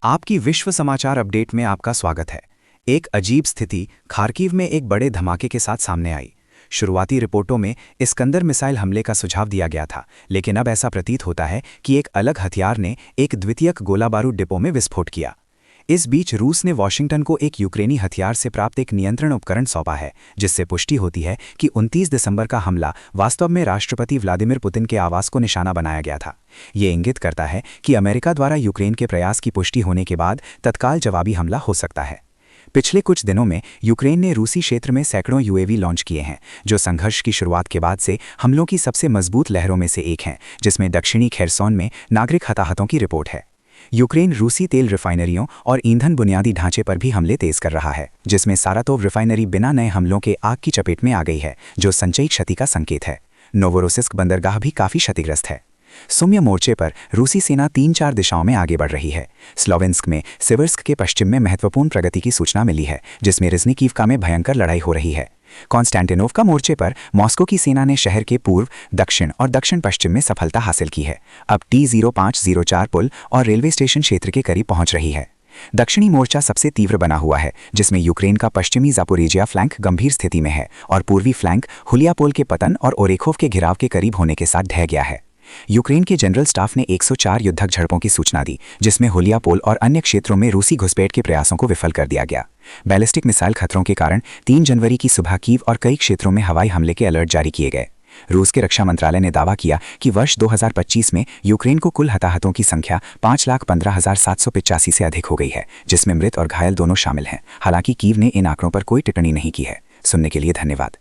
आपकी विश्व समाचार अपडेट में आपका स्वागत है। एक अजीब स्थिति खार्किव में एक बड़े धमाके के साथ सामने आई। शुरुआती रिपोर्टों में इस्कंदर मिसाइल हमले का सुझाव दिया गया था, लेकिन अब ऐसा प्रतीत होता है कि एक अलग हथियार ने एक द्वितीयक गोला बारूद डिपो में विस्फोट किया। इस बीच रूस ने वॉशिंगटन को एक यूक्रेनी हथियार से प्राप्त एक नियंत्रण उपकरण सौंपा है, जिससे पुष्टि होती है कि 29 दिसंबर का हमला वास्तव में राष्ट्रपति व्लादिमीर पुतिन के आवास को निशाना बनाया गया था। ये इंगित करता है कि अमेरिका द्वारा यूक्रेन के प्रयास की पुष्टि होने के बाद तत्काल जवाबी हमला हो सकता है। पिछले कुछ दिनों में यूक्रेन ने रूसी क्षेत्र में सैकड़ों यूएवी लॉन्च किए हैं, जो संघर्ष की शुरुआत के बाद से हमलों की सबसे मजबूत लहरों में से एक हैं, जिसमें दक्षिणी खेरसोन में नागरिक हताहतों की रिपोर्ट है। यूक्रेन रूसी तेल रिफाइनरियों और ईंधन बुनियादी ढांचे पर भी हमले तेज कर रहा है, जिसमें सारातोव रिफाइनरी बिना नए हमलों के आग की चपेट में आ गई है, जो संचयी क्षति का संकेत है। नोवोरोसिस्क बंदरगाह भी काफी क्षतिग्रस्त है। सुम्य मोर्चे पर रूसी सेना 3-4 दिशाओं में आगे बढ़ रही है। स्लोवेंस्क में सिवर्स्क के पश्चिम में महत्वपूर्ण प्रगति की सूचना मिली है, जिसमें रिज़निकीवका में भयंकर लड़ाई हो रही है। कॉन्स्टेंटिनोवका मोर्चे पर मॉस्को की सेना ने शहर के पूर्व, दक्षिण और दक्षिण पश्चिम में सफलता हासिल की है। अब T-0504 पुल और रेलवे स्टेशन क्षेत्र के करीब पहुंच रही है। दक्षिणी मोर्चा सबसे तीव्र बना हुआ है, जिसमें यूक्रेन का पश्चिमी ज़ापोरिजिया फ्लैंक गंभीर स्थिति में है और पूर्वी फ्लैंक हुलियापोल के पतन और ओरेखोव के घिराव के करीब होने के साथ ढह गया है। यूक्रेन के जनरल स्टाफ ने 104 युद्धक झड़पों की सूचना दी, जिसमें हुलियापोल और अन्य क्षेत्रों में रूसी घुसपैठ के प्रयासों को विफल कर दिया गया। बैलिस्टिक मिसाइल खतरों के कारण 3 जनवरी की सुबह कीव और कई क्षेत्रों में हवाई हमले के अलर्ट जारी किए गए। रूस के रक्षा मंत्रालय ने दावा किया कि वर्ष 2025 में यूक्रेन को कुल हताहतों की संख्या 5,15,785 से अधिक हो गई है, जिसमें मृत और घायल दोनों शामिल हैं। हालांकि कीव ने इन आंकड़ों पर कोई टिप्पणी नहीं की है। सुनने के लिए धन्यवाद।